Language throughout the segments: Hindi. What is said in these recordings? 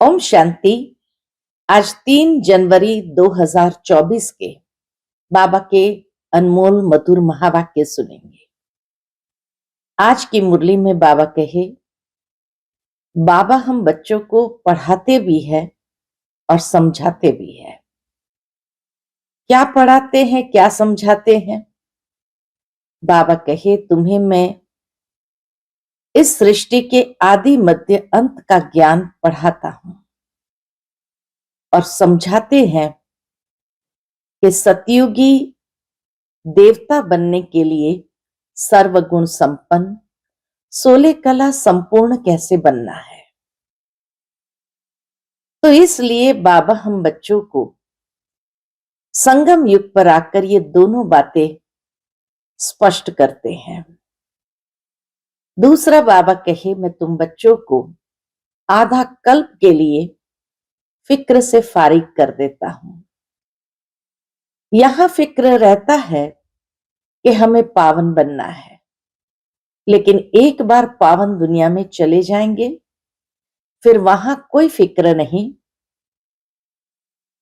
ओम शांति। आज 3 जनवरी 2024 के बाबा के अनमोल मधुर महावाक्य सुनेंगे। आज की मुरली में बाबा कहे, बाबा हम बच्चों को पढ़ाते भी है और समझाते भी है। क्या पढ़ाते हैं, क्या समझाते हैं? बाबा कहे, तुम्हें मैं इस सृष्टि के आदि मध्य अंत का ज्ञान पढ़ाता हूं और समझाते हैं कि सतयुगी देवता बनने के लिए सर्वगुण संपन्न 16 कला संपूर्ण कैसे बनना है। तो इसलिए बाबा हम बच्चों को संगम युग पर आकर ये दोनों बातें स्पष्ट करते हैं। दूसरा, बाबा कहे, मैं तुम बच्चों को आधा कल्प के लिए फिक्र से फारिग कर देता हूं। यहां फिक्र रहता है कि हमें पावन बनना है, लेकिन एक बार पावन दुनिया में चले जाएंगे, फिर वहां कोई फिक्र नहीं,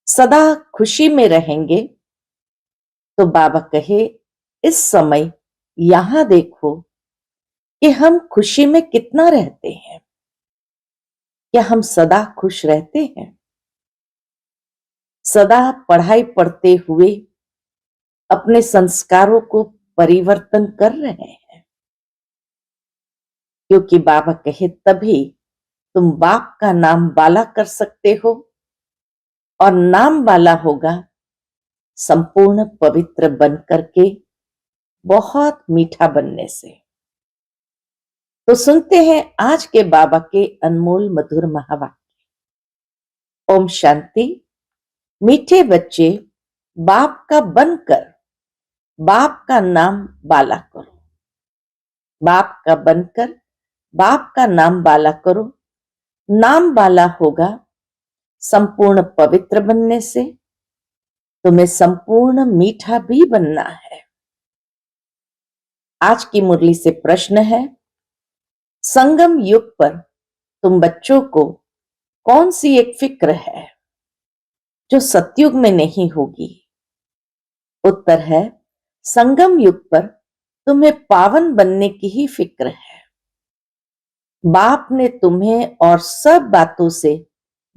सदा खुशी में रहेंगे। तो बाबा कहे, इस समय यहां देखो कि हम खुशी में कितना रहते हैं। क्या हम सदा खुश रहते हैं? सदा पढ़ाई पढ़ते हुए अपने संस्कारों को परिवर्तन कर रहे हैं? क्योंकि बाबा कहे, तभी तुम बाप का नाम बाला कर सकते हो, और नाम बाला होगा संपूर्ण पवित्र बन करके, बहुत मीठा बनने से। तो सुनते हैं आज के बाबा के अनमोल मधुर महावाक्य। ओम शांति। मीठे बच्चे, बाप का बनकर बाप का नाम बाला करो। बाप का बनकर बाप का नाम बाला करो। नाम बाला होगा संपूर्ण पवित्र बनने से। तुम्हें संपूर्ण मीठा भी बनना है। आज की मुरली से प्रश्न है, संगम युग पर तुम बच्चों को कौन सी एक फिक्र है जो सतयुग में नहीं होगी? उत्तर है, संगम युग पर तुम्हें पावन बनने की ही फिक्र है। बाप ने तुम्हें और सब बातों से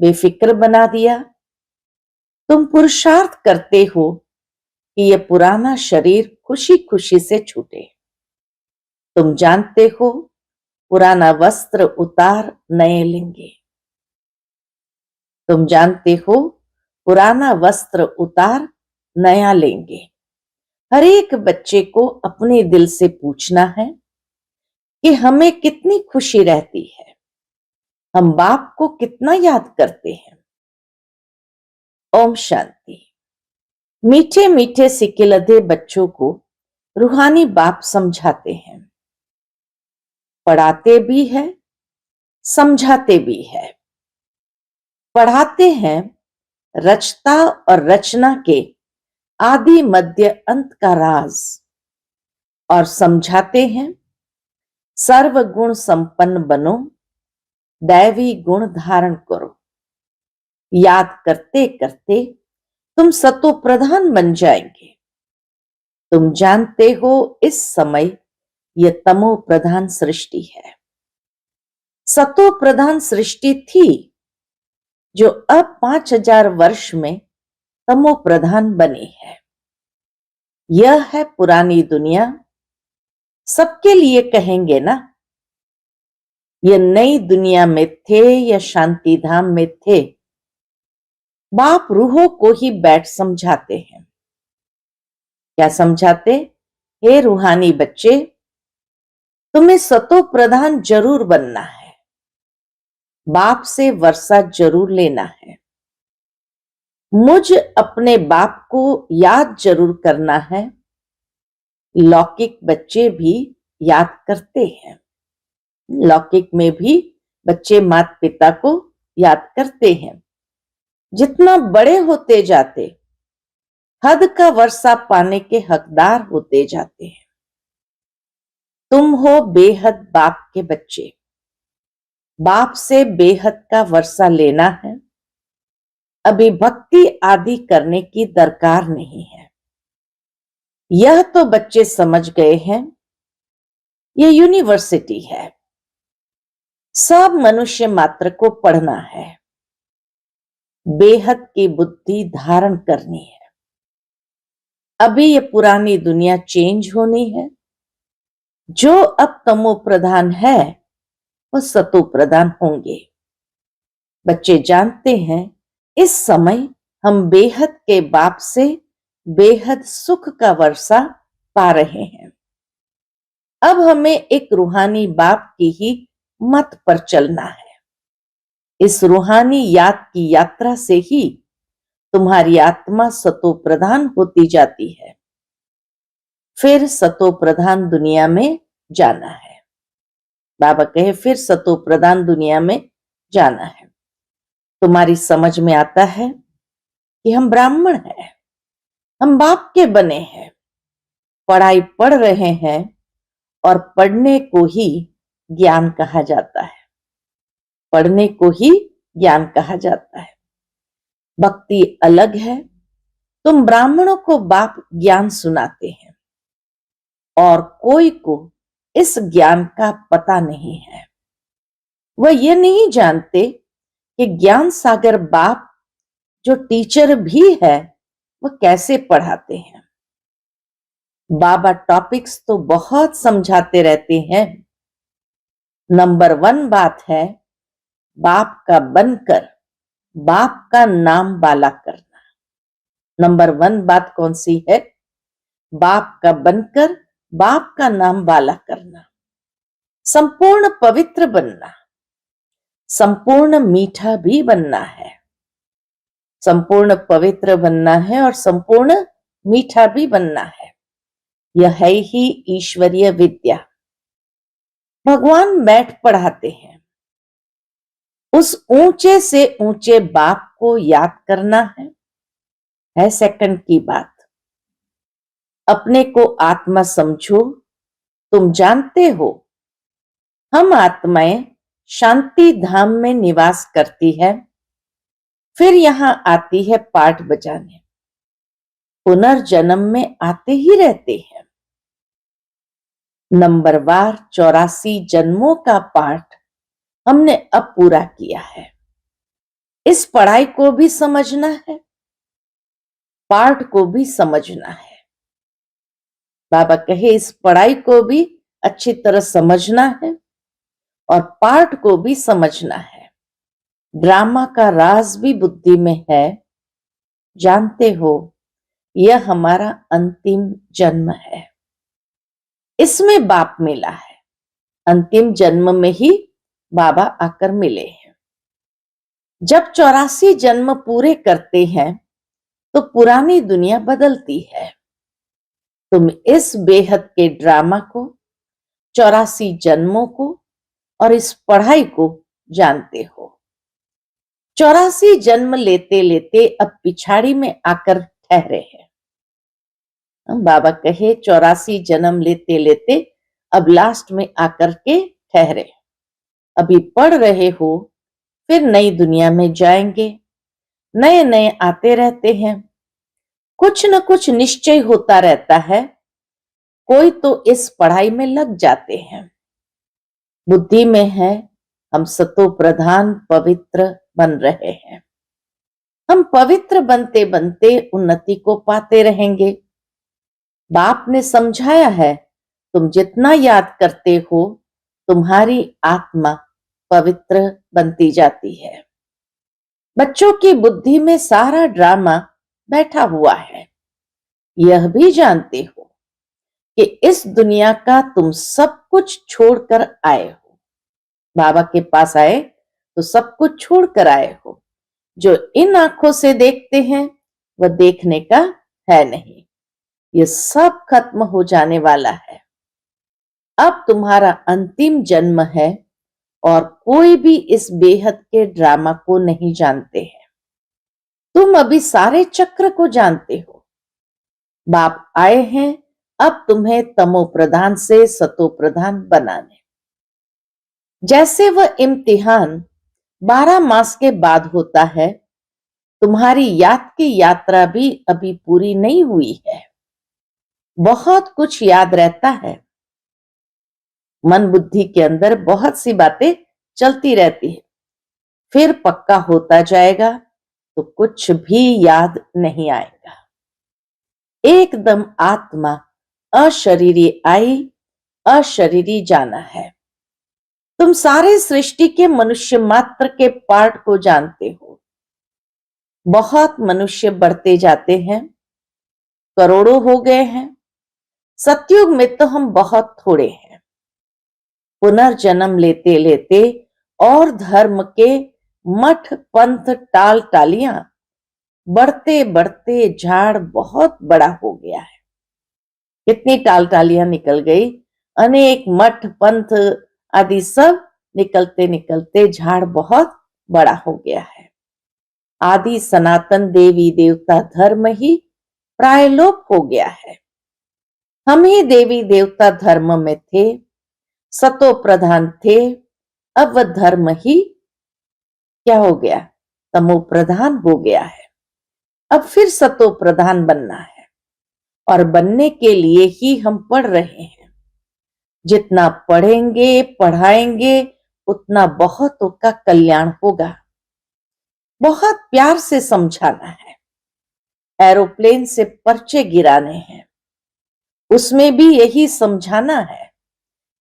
बेफिक्र बना दिया। तुम पुरुषार्थ करते हो कि यह पुराना शरीर खुशी खुशी से छूटे। तुम जानते हो, पुराना वस्त्र उतार नए लेंगे। तुम जानते हो, पुराना वस्त्र उतार नया लेंगे। हर एक बच्चे को अपने दिल से पूछना है कि हमें कितनी खुशी रहती है, हम बाप को कितना याद करते हैं। ओम शांति। मीठे मीठे सिकिलधे बच्चों को रूहानी बाप समझाते हैं, पढ़ाते भी है, समझाते भी है। पढ़ाते हैं रचता और रचना के आदि मध्य अंत का राज, और समझाते हैं सर्वगुण संपन्न बनो, दैवी गुण धारण करो। याद करते करते तुम सतो प्रधान बन जाएंगे। तुम जानते हो, इस समय यह तमो प्रधान सृष्टि है। सतो प्रधान सृष्टि थी, जो अब 5000 वर्ष में तमो प्रधान बनी है। यह है पुरानी दुनिया। सबके लिए कहेंगे ना, ये नई दुनिया में थे या शांति धाम में थे, बाप रूहों को ही बैठ समझाते हैं। क्या समझाते? हे रूहानी बच्चे, तुम्हें सतो प्रधान जरूर बनना है। बाप से वर्षा जरूर लेना है। मुझ अपने बाप को याद जरूर करना है। लौकिक बच्चे भी याद करते हैं। लौकिक में भी बच्चे माता पिता को याद करते हैं। जितना बड़े होते जाते, हद का वर्षा पाने के हकदार होते जाते हैं। तुम हो बेहद बाप के बच्चे। बाप से बेहद का वर्षा लेना है। अभी भक्ति आदि करने की दरकार नहीं है। यह तो बच्चे समझ गए हैं। यह यूनिवर्सिटी है। सब मनुष्य मात्र को पढ़ना है, बेहद की बुद्धि धारण करनी है। अभी ये पुरानी दुनिया चेंज होनी है। जो अब तमो प्रधान है वो सतो प्रधान होंगे। बच्चे जानते हैं इस समय हम बेहद के बाप से बेहद सुख का वर्षा पा रहे हैं। अब हमें एक रूहानी बाप की ही मत पर चलना है। इस रूहानी याद की यात्रा से ही तुम्हारी आत्मा सतो प्रधान होती जाती है। फिर सतो प्रधान दुनिया में जाना है। बाबा कहे फिर सतो प्रधान दुनिया में जाना है। तुम्हारी समझ में आता है कि हम ब्राह्मण हैं, हम बाप के बने हैं, पढ़ाई पढ़ रहे हैं और पढ़ने को ही ज्ञान कहा जाता है। पढ़ने को ही ज्ञान कहा जाता है। भक्ति अलग है। तुम ब्राह्मणों को बाप ज्ञान सुनाते हैं और कोई को इस ज्ञान का पता नहीं है। वह ये नहीं जानते कि ज्ञान सागर बाप जो टीचर भी है वह कैसे पढ़ाते हैं। बाबा टॉपिक्स तो बहुत समझाते रहते हैं। नंबर 1 बात है बाप का बनकर बाप का नाम बाला करना। नंबर 1 बात कौन सी है? बाप का बनकर बाप का नाम बाला करना, संपूर्ण पवित्र बनना, संपूर्ण मीठा भी बनना है। संपूर्ण पवित्र बनना है और संपूर्ण मीठा भी बनना है। यह है ही ईश्वरीय विद्या। भगवान बैठ पढ़ाते हैं। उस ऊंचे से ऊंचे बाप को याद करना है सेकंड की बात। अपने को आत्मा समझो। तुम जानते हो हम आत्माएं शांति धाम में निवास करती है, फिर यहां आती है पाठ बजाने। पुनर्जन्म में आते ही रहते हैं। नंबरवार 84 जन्मों का पाठ हमने अब पूरा किया है। इस पढ़ाई को भी समझना है, पाठ को भी समझना है। बाबा कहे इस पढ़ाई को भी अच्छी तरह समझना है और पाठ को भी समझना है। ड्रामा का राज भी बुद्धि में है। जानते हो यह हमारा अंतिम जन्म है। इसमें बाप मिला है। अंतिम जन्म में ही बाबा आकर मिले हैं। जब 84 जन्म पूरे करते हैं तो पुरानी दुनिया बदलती है। तुम इस बेहद के ड्रामा को, 84 जन्मों को और इस पढ़ाई को जानते हो। 84 जन्म लेते लेते अब पिछाड़ी में आकर ठहरे हैं। बाबा कहे 84 जन्म लेते लेते अब लास्ट में आकर के ठहरे। अभी पढ़ रहे हो, फिर नई दुनिया में जाएंगे। नए नए आते रहते हैं। कुछ न कुछ निश्चय होता रहता है। कोई तो इस पढ़ाई में लग जाते हैं। बुद्धि में है हम सतो प्रधान पवित्र बन रहे हैं। हम पवित्र बनते बनते उन्नति को पाते रहेंगे। बाप ने समझाया है तुम जितना याद करते हो तुम्हारी आत्मा पवित्र बनती जाती है। बच्चों की बुद्धि में सारा ड्रामा बैठा हुआ है। यह भी जानते हो कि इस दुनिया का तुम सब कुछ छोड़कर आए हो। बाबा के पास आए तो सब कुछ छोड़कर आए हो। जो इन आंखों से देखते हैं वह देखने का है नहीं। ये सब खत्म हो जाने वाला है। अब तुम्हारा अंतिम जन्म है और कोई भी इस बेहद के ड्रामा को नहीं जानते हैं। तुम अभी सारे चक्र को जानते हो। बाप आए हैं अब तुम्हें तमो प्रधान से सतो प्रधान बनाने। जैसे वह इम्तिहान 12 मास के बाद होता है, तुम्हारी याद की यात्रा भी अभी पूरी नहीं हुई है। बहुत कुछ याद रहता है। मन बुद्धि के अंदर बहुत सी बातें चलती रहती है। फिर पक्का होता जाएगा तो कुछ भी याद नहीं आएगा। एकदम आत्मा अशरीरी आई, अशरीरी जाना है। तुम सारे सृष्टि के मनुष्य मात्र के पार्ट को जानते हो। बहुत मनुष्य बढ़ते जाते हैं, करोड़ों हो गए हैं। सतयुग में तो हम बहुत थोड़े हैं। पुनर्जन्म लेते लेते और धर्म के मठ पंथ टाल टालियां बढ़ते बढ़ते झाड़ बहुत बड़ा हो गया है। कितनी टाल टालियां निकल गई, अनेक मठ पंथ आदि सब निकलते निकलते झाड़ बहुत बड़ा हो गया है। आदि सनातन देवी देवता धर्म ही प्रायलोप हो गया है। हम ही देवी देवता धर्म में थे, सतो प्रधान थे। अब वह धर्म ही क्या हो गया, तमो प्रधान हो गया है। अब फिर सतो प्रधान बनना है और बनने के लिए ही हम पढ़ रहे हैं। जितना पढ़ेंगे पढ़ाएंगे उतना बहुतों का कल्याण होगा। बहुत प्यार से समझाना है। एरोप्लेन से पर्चे गिराने हैं, उसमें भी यही समझाना है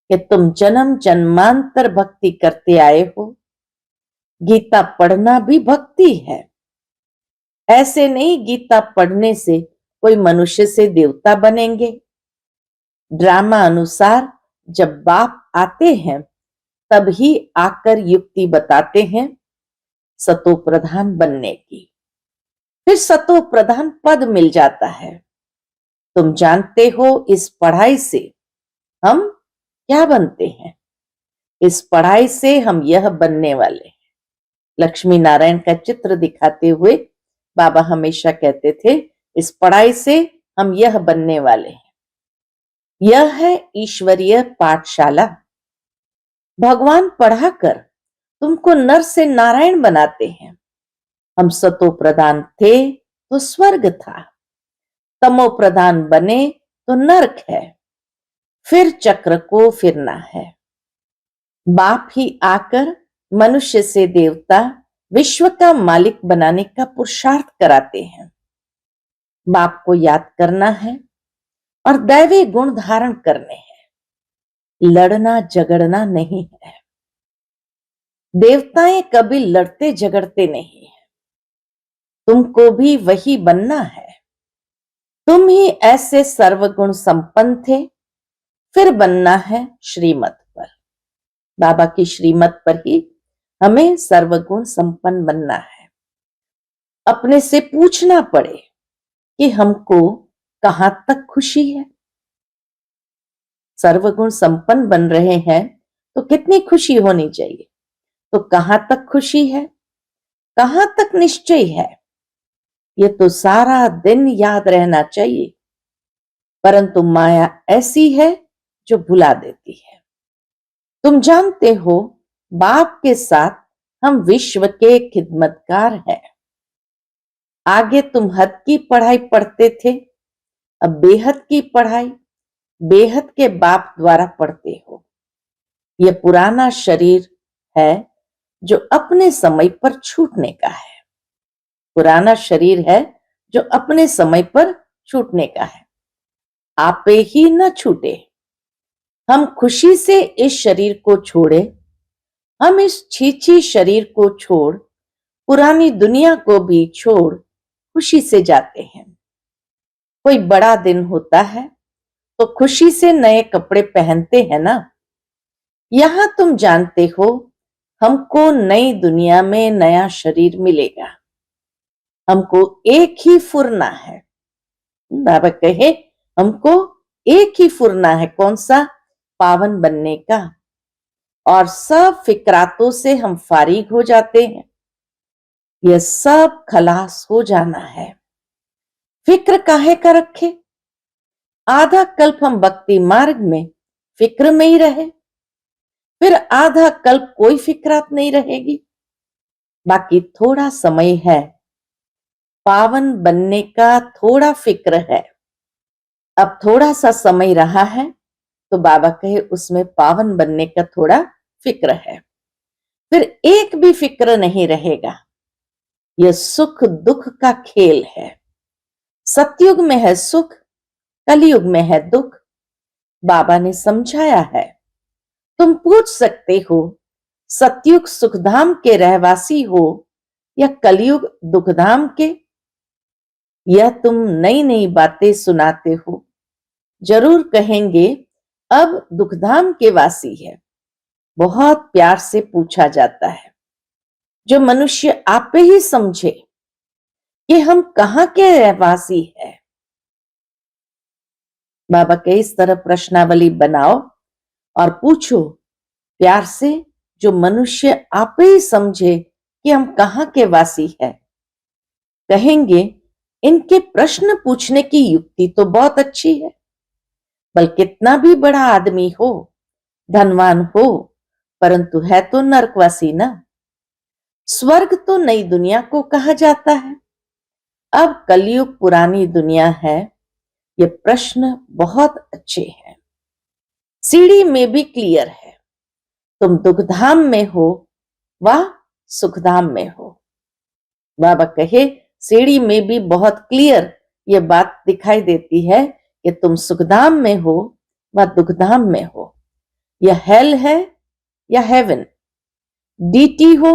कि तुम जन्म जन्मांतर भक्ति करते आए हो। गीता पढ़ना भी भक्ति है। ऐसे नहीं गीता पढ़ने से कोई मनुष्य से देवता बनेंगे। ड्रामा अनुसार जब बाप आते हैं तब ही आकर युक्ति बताते हैं सतो प्रधान बनने की। फिर सतो प्रधान पद मिल जाता है। तुम जानते हो इस पढ़ाई से हम क्या बनते हैं। इस पढ़ाई से हम यह बनने वाले हैं। लक्ष्मी नारायण का चित्र दिखाते हुए बाबा हमेशा कहते थे, इस पढ़ाई से हम यह बनने वाले हैं। यह है ईश्वरीय पाठशाला। भगवान पढ़ाकर तुमको नर से नारायण बनाते हैं। हम सतो प्रधान थे तो स्वर्ग था, तमो प्रधान बने तो नरक है। फिर चक्र को फिरना है। बाप ही आकर मनुष्य से देवता, विश्व का मालिक बनाने का पुरुषार्थ कराते हैं। बाप को याद करना है और दैवी गुण धारण करने हैं। लड़ना झगड़ना नहीं है। देवताएं कभी लड़ते झगड़ते नहीं है। तुमको भी वही बनना है। तुम ही ऐसे सर्वगुण संपन्न थे। फिर बनना है श्रीमत पर। बाबा की श्रीमत पर ही हमें सर्वगुण संपन्न बनना है। अपने से पूछना पड़े कि हमको कहां तक खुशी है। सर्वगुण संपन्न बन रहे हैं तो कितनी खुशी होनी चाहिए। तो कहां तक खुशी है, कहां तक निश्चय है, ये तो सारा दिन याद रहना चाहिए। परंतु माया ऐसी है जो भुला देती है। तुम जानते हो बाप के साथ हम विश्व के खिदमतकार हैं। आगे तुम हद की पढ़ाई पढ़ते थे, अब बेहद की पढ़ाई बेहद के बाप द्वारा पढ़ते हो। यह पुराना शरीर है जो अपने समय पर छूटने का है। पुराना शरीर है जो अपने समय पर छूटने का है। आपे ही न छूटे। हम खुशी से इस शरीर को छोड़े। हम इस छीछी शरीर को छोड़ पुरानी दुनिया को भी छोड़ खुशी से जाते हैं। कोई बड़ा दिन होता है तो खुशी से नए कपड़े पहनते हैं ना। यहां तुम जानते हो हमको नई दुनिया में नया शरीर मिलेगा। हमको एक ही फुरना है। बाबा कहे हमको एक ही फुरना है। कौन सा? पावन बनने का। और सब फिक्रातों से हम फारिग हो जाते हैं। यह सब खलास हो जाना है। फिक्र काहे का रखे। आधा कल्प हम भक्ति मार्ग में फिक्र में ही रहे। फिर आधा कल्प कोई फिक्रात नहीं रहेगी। बाकी थोड़ा समय है, पावन बनने का थोड़ा फिक्र है। अब थोड़ा सा समय रहा है तो बाबा कहे उसमें पावन बनने का थोड़ा फिक्र है। फिर एक भी फिक्र नहीं रहेगा। यह सुख दुख का खेल है। सतयुग में है सुख, कलयुग में है दुख। बाबा ने समझाया है। तुम पूछ सकते हो सतयुग सुखधाम के रहवासी हो या कलयुग दुखधाम के। यह तुम नई नई बातें सुनाते हो। जरूर कहेंगे अब दुखधाम के वासी है। बहुत प्यार से पूछा जाता है। जो मनुष्य आप ही समझे कि हम कहां के रहवासी है। बाबा के इस तरह प्रश्नावली बनाओ और पूछो प्यार से, जो मनुष्य आप ही समझे कि हम कहां के वासी है। कहेंगे इनके प्रश्न पूछने की युक्ति तो बहुत अच्छी है। बल कितना भी बड़ा आदमी हो, धनवान हो, परंतु है तो नरकवासी ना। स्वर्ग तो नई दुनिया को कहा जाता है। अब कलयुग पुरानी दुनिया है। ये प्रश्न बहुत अच्छे हैं। सीढ़ी में भी क्लियर है। तुम दुखधाम में हो व सुखधाम में हो। बाबा कहे सीढ़ी में भी बहुत क्लियर ये बात दिखाई देती है कि तुम सुखधाम में हो व दुखधाम में हो। यह हेल है या हेवन, डीटी हो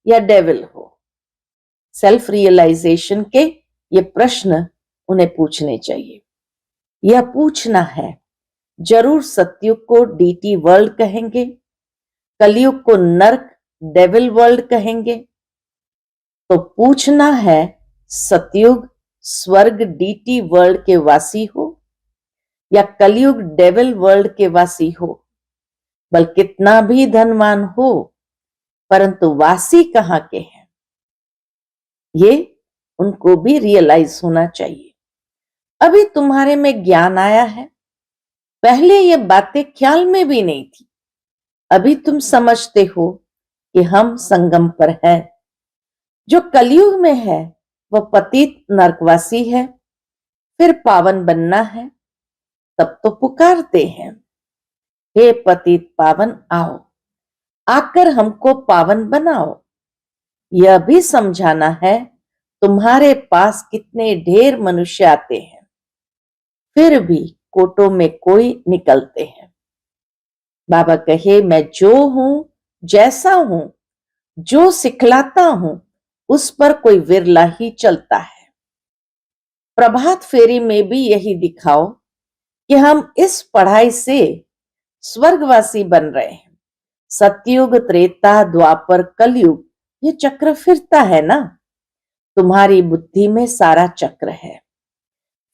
या डेविल हो। सेल्फ रियलाइजेशन के ये प्रश्न उन्हें पूछने चाहिए। यह पूछना है। जरूर सतयुग को डीटी वर्ल्ड कहेंगे, कलयुग को नर्क डेविल वर्ल्ड कहेंगे। तो पूछना है सतयुग स्वर्ग डीटी वर्ल्ड के वासी हो या कलयुग डेविल वर्ल्ड के वासी हो। बल कितना भी धनवान हो, परंतु वासी कहां के हैं, ये उनको भी रियलाइज होना चाहिए। अभी तुम्हारे में ज्ञान आया है, पहले ये बातें ख्याल में भी नहीं थी। अभी तुम समझते हो कि हम संगम पर है। जो कलयुग में है वह पतित नरकवासी है। फिर पावन बनना है, तब तो पुकारते हैं हे पतित पावन आओ, आकर हमको पावन बनाओ। यह भी समझाना है तुम्हारे पास कितने ढेर मनुष्य आते हैं, फिर भी कोटों में कोई निकलते हैं। बाबा कहे मैं जो हूं, जैसा हूं, जो सिखलाता हूं, उस पर कोई विरला ही चलता है। प्रभात फेरी में भी यही दिखाओ कि हम इस पढ़ाई से स्वर्गवासी बन रहे हैं। सतयुग त्रेता द्वापर कलयुग ये चक्र फिरता है ना। तुम्हारी बुद्धि में सारा चक्र है।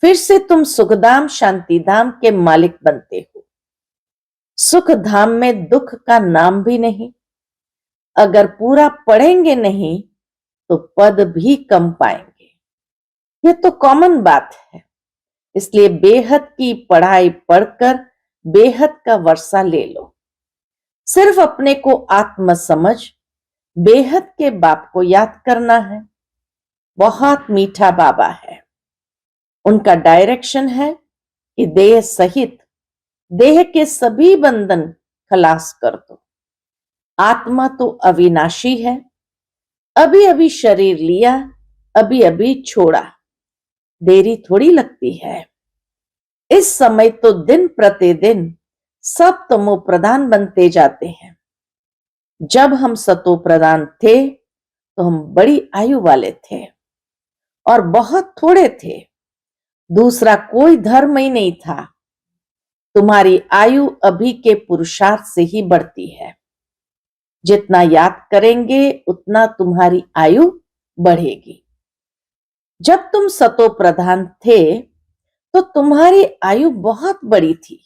फिर से तुम सुखधाम शांतिधाम के मालिक बनते हो। सुख धाम में दुख का नाम भी नहीं। अगर पूरा पढ़ेंगे नहीं तो पद भी कम पाएंगे। ये तो कॉमन बात है। इसलिए बेहद की पढ़ाई पढ़कर बेहद का वर्षा ले लो। सिर्फ अपने को आत्म समझ बेहद के बाप को याद करना है। बहुत मीठा बाबा है। उनका डायरेक्शन है कि देह सहित देह के सभी बंधन खलास कर दो। आत्मा तो अविनाशी है। अभी अभी शरीर लिया, अभी अभी छोड़ा, देरी थोड़ी लगती है। इस समय तो दिन प्रतिदिन सब तमो प्रधान बनते जाते हैं। जब हम सतो प्रधान थे तो हम बड़ी आयु वाले थे और बहुत थोड़े थे। दूसरा कोई धर्म ही नहीं था। तुम्हारी आयु अभी के पुरुषार्थ से ही बढ़ती है। जितना याद करेंगे उतना तुम्हारी आयु बढ़ेगी। जब तुम सतो प्रधान थे तो तुम्हारी आयु बहुत बड़ी थी।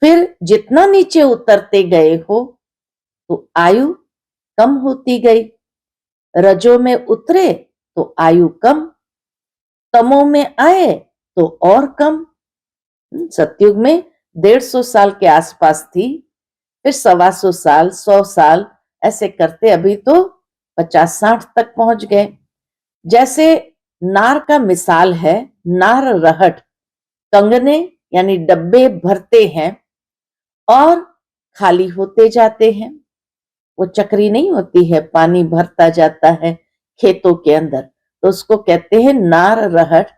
फिर जितना नीचे उतरते गए हो तो आयु कम होती गई। रजो में उतरे तो आयु कम, तमो में आए तो और कम। सतयुग में 150 साल के आसपास थी, फिर 125 साल, 100 साल, ऐसे करते अभी तो 50-60 तक पहुंच गए। जैसे नार का मिसाल है, नार रहट कंगने यानी डब्बे भरते हैं और खाली होते जाते हैं। वो चक्री नहीं होती है, पानी भरता जाता है खेतों के अंदर, तो उसको कहते हैं नार रहट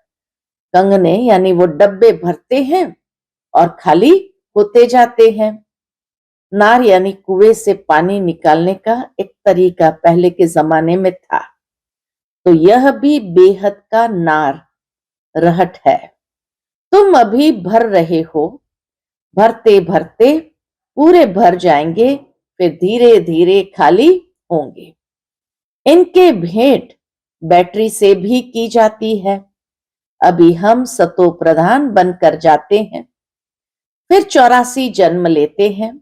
कंगने, यानी वो डब्बे भरते हैं और खाली होते जाते हैं। नार यानी कुएं से पानी निकालने का एक तरीका पहले के जमाने में था। तो यह भी बेहद का नार रहट है। तुम अभी भर रहे हो, भरते भरते पूरे भर जाएंगे, फिर धीरे धीरे खाली होंगे। इनके भेंट बैटरी से भी की जाती है। अभी हम सतो प्रधान बनकर जाते हैं, फिर 84 जन्म लेते हैं।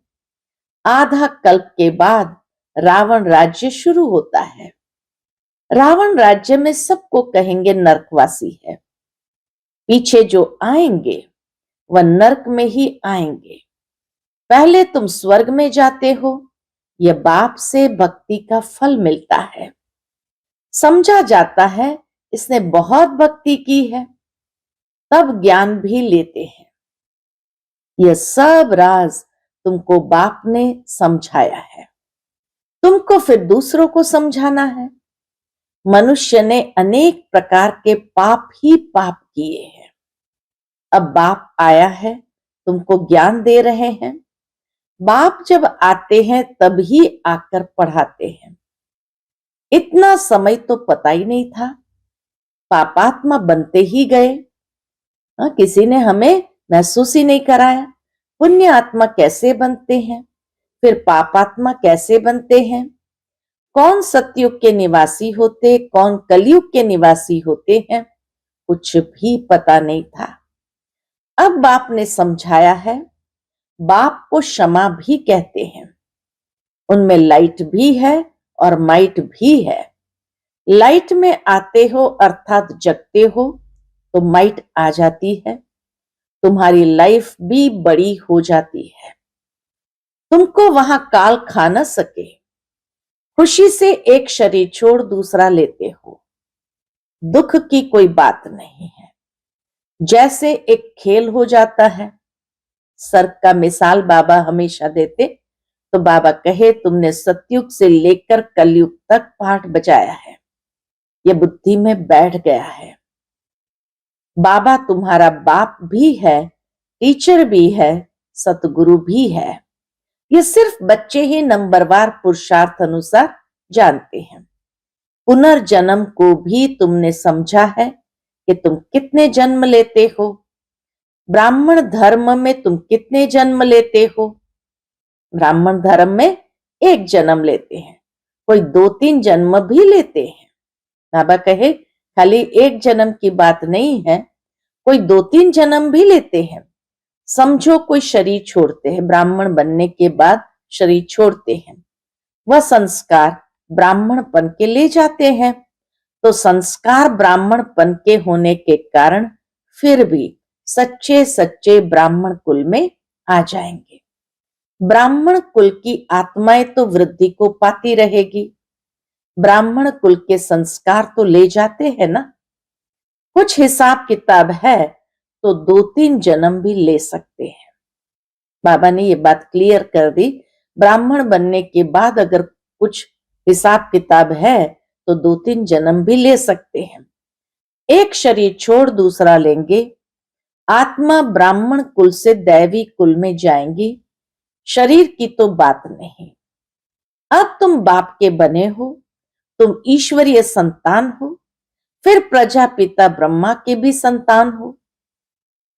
आधा कल्प के बाद रावण राज्य शुरू होता है। रावण राज्य में सबको कहेंगे नरकवासी है। पीछे जो आएंगे वह नरक में ही आएंगे। पहले तुम स्वर्ग में जाते हो, यह बाप से भक्ति का फल मिलता है। समझा जाता है इसने बहुत भक्ति की है, तब ज्ञान भी लेते हैं। यह सब राज तुमको बाप ने समझाया है, तुमको फिर दूसरों को समझाना है। मनुष्य ने अनेक प्रकार के पाप ही पाप किए हैं। अब बाप आया है, तुमको ज्ञान दे रहे हैं। बाप जब आते हैं तब ही आकर पढ़ाते हैं। इतना समय तो पता ही नहीं था, पापात्मा बनते ही गए। किसी ने हमें महसूस ही नहीं कराया पुण्य आत्मा कैसे बनते हैं, फिर पापात्मा कैसे बनते हैं, कौन सतयुग के निवासी होते, कौन कलयुग के निवासी होते हैं, कुछ भी पता नहीं था। अब बाप ने समझाया है। बाप को क्षमा भी कहते हैं। उनमें लाइट भी है और माइट भी है। लाइट में आते हो अर्थात जगते हो तो माइट आ जाती है, तुम्हारी लाइफ भी बड़ी हो जाती है। तुमको वहां काल खा न सके। खुशी से एक शरीर छोड़ दूसरा लेते हो, दुख की कोई बात नहीं है। जैसे एक खेल हो जाता है। सर्क का मिसाल बाबा हमेशा देते, तो बाबा कहे तुमने सतयुग से लेकर कलयुग तक पाठ बजाया है, यह बुद्धि में बैठ गया है। बाबा तुम्हारा बाप भी है, टीचर भी है, सतगुरु भी है। ये सिर्फ बच्चे ही नंबरवार पुरुषार्थ अनुसार जानते हैं। पुनर्जन्म को भी तुमने समझा है कि तुम कितने जन्म लेते हो। ब्राह्मण धर्म में तुम कितने जन्म लेते हो। ब्राह्मण धर्म में एक जन्म लेते हैं, कोई 2-3 जन्म भी लेते हैं। बाबा कहे खाली एक जन्म की बात नहीं है, कोई 2-3 जन्म भी लेते हैं। समझो कोई शरीर छोड़ते हैं, ब्राह्मण बनने के बाद शरीर छोड़ते हैं, वह संस्कार ब्राह्मणपन के ले जाते हैं। तो संस्कार ब्राह्मणपन के होने के कारण फिर भी सच्चे सच्चे ब्राह्मण कुल में आ जाएंगे। ब्राह्मण कुल की आत्माएं तो वृद्धि को पाती रहेगी। ब्राह्मण कुल के संस्कार तो ले जाते हैं ना। कुछ हिसाब किताब है तो 2-3 जन्म भी ले सकते हैं। बाबा ने ये बात क्लियर कर दी। ब्राह्मण बनने के बाद अगर कुछ हिसाब किताब है तो 2-3 जन्म भी ले सकते हैं। एक शरीर छोड़ दूसरा लेंगे। आत्मा ब्राह्मण कुल से दैवी कुल में जाएंगी। शरीर की तो बात नहीं। अब तुम बाप के बने हो, तुम ईश्वरीय संतान हो, फिर प्रजापिता ब्रह्मा के भी संतान हो।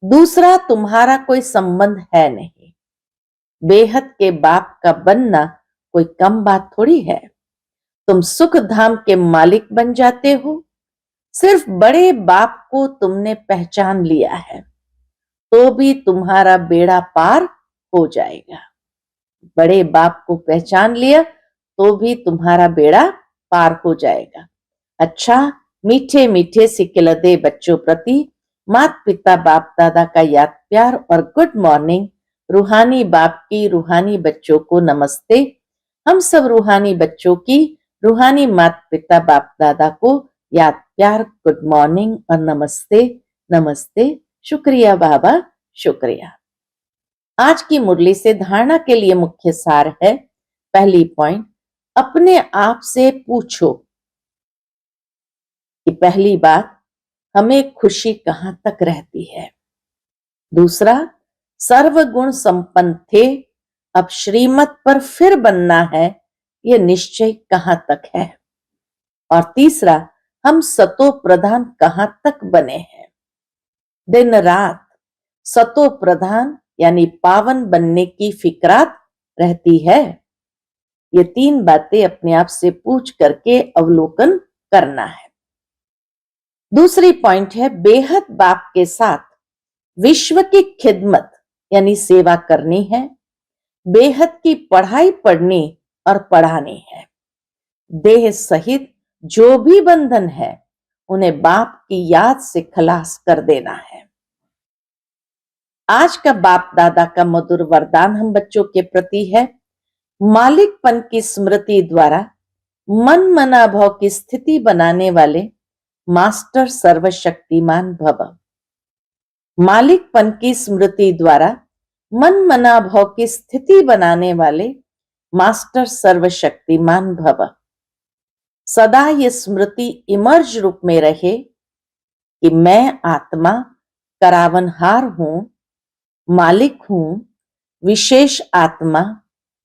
दूसरा तुम्हारा कोई संबंध है नहीं। बेहद के बाप का बनना कोई कम बात थोड़ी है। तुम सुख धाम के मालिक बन जाते हो। सिर्फ बड़े बाप को तुमने पहचान लिया है तो भी तुम्हारा बेड़ा पार हो जाएगा। बड़े बाप को पहचान लिया तो भी तुम्हारा बेड़ा पार हो जाएगा। अच्छा, मीठे मीठे सिकिलदे बच्चों प्रति माता पिता बाप दादा का याद प्यार और गुड मॉर्निंग। रूहानी बाप की रूहानी बच्चों को नमस्ते। हम सब रूहानी बच्चों की रूहानी माता पिता बाप दादा को याद प्यार गुड मॉर्निंग और नमस्ते नमस्ते। शुक्रिया बाबा, शुक्रिया। आज की मुरली से धारणा के लिए मुख्य सार है, पहली पॉइंट, अपने आप से पूछो कि पहली बात, हमें खुशी कहां तक रहती है। दूसरा, सर्वगुण संपन्न थे, अब श्रीमत पर फिर बनना है, यह निश्चय कहां तक है। और तीसरा, हम सतो प्रधान कहां तक बने हैं। दिन रात सतो प्रधान यानी पावन बनने की फिक्रात रहती है। ये तीन बातें अपने आप से पूछ करके अवलोकन करना है। दूसरी पॉइंट है, बेहद बाप के साथ विश्व की खिदमत यानी सेवा करनी है, बेहद की पढ़ाई पढ़नी और पढ़ानी है। देह सहित जो भी बंधन है उन्हें बाप की याद से खलास कर देना है। आज का बाप दादा का मधुर वरदान हम बच्चों के प्रति है, मालिकपन की स्मृति द्वारा मन मनाभाव की स्थिति बनाने वाले मास्टर सर्वशक्तिमान भव। मालिकपन की स्मृति द्वारा मन मनाभाव की स्थिति बनाने वाले मास्टर सर्वशक्तिमान भव। सदा ये स्मृति इमर्ज रूप में रहे कि मैं आत्मा करावनहार हूं, मालिक हूं, विशेष आत्मा,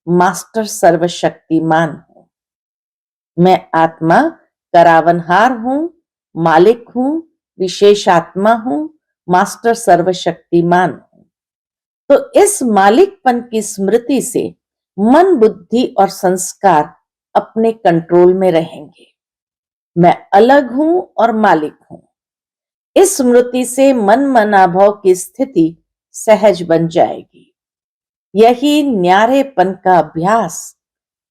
मास्टर सर्वशक्तिमान हूं। मैं आत्मा करावनहार हूं, मालिक हूं, विशेष आत्मा हूं, मास्टर सर्वशक्तिमान हूं। तो इस मालिकपन की स्मृति से मन, बुद्धि और संस्कार अपने कंट्रोल में रहेंगे। मैं अलग हूं और मालिक हूं। इस स्मृति से मन मनाभाव की स्थिति सहज बन जाएगी। यही न्यारेपन का अभ्यास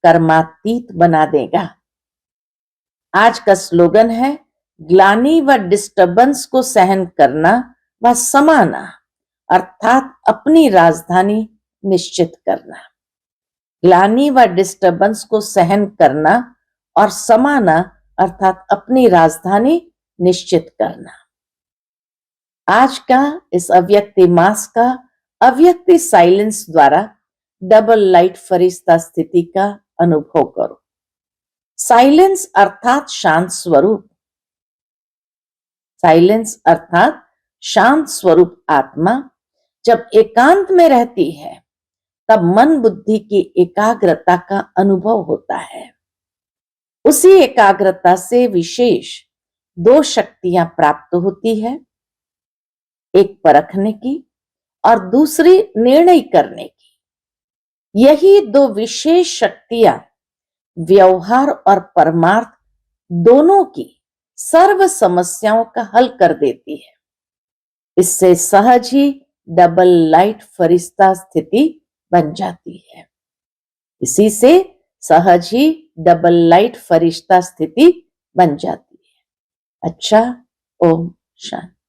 कर्मातीत बना देगा। आज का स्लोगन है, ग्लानि व डिस्टर्बेंस को सहन करना व समाना, अर्थात अपनी राजधानी निश्चित करना। ग्लानि व डिस्टर्बेंस को सहन करना और समाना अर्थात अपनी राजधानी निश्चित करना। आज का इस अव्यक्ति मास का अव्यक्ति साइलेंस द्वारा डबल लाइट फरिश्ता स्थिति का अनुभव करो। साइलेंस अर्थात शांत स्वरूप, साइलेंस अर्थात शांत स्वरूप आत्मा जब एकांत में रहती है तब मन बुद्धि की एकाग्रता का अनुभव होता है। उसी एकाग्रता से विशेष दो शक्तियां प्राप्त होती है, एक परखने की और दूसरी निर्णय करने की। यही दो विशेष शक्तियां व्यवहार और परमार्थ दोनों की सर्व समस्याओं का हल कर देती है। इससे सहज ही डबल लाइट फरिश्ता स्थिति बन जाती है। इसी से सहज ही डबल लाइट फरिश्ता स्थिति बन जाती है। अच्छा, ओम शांति।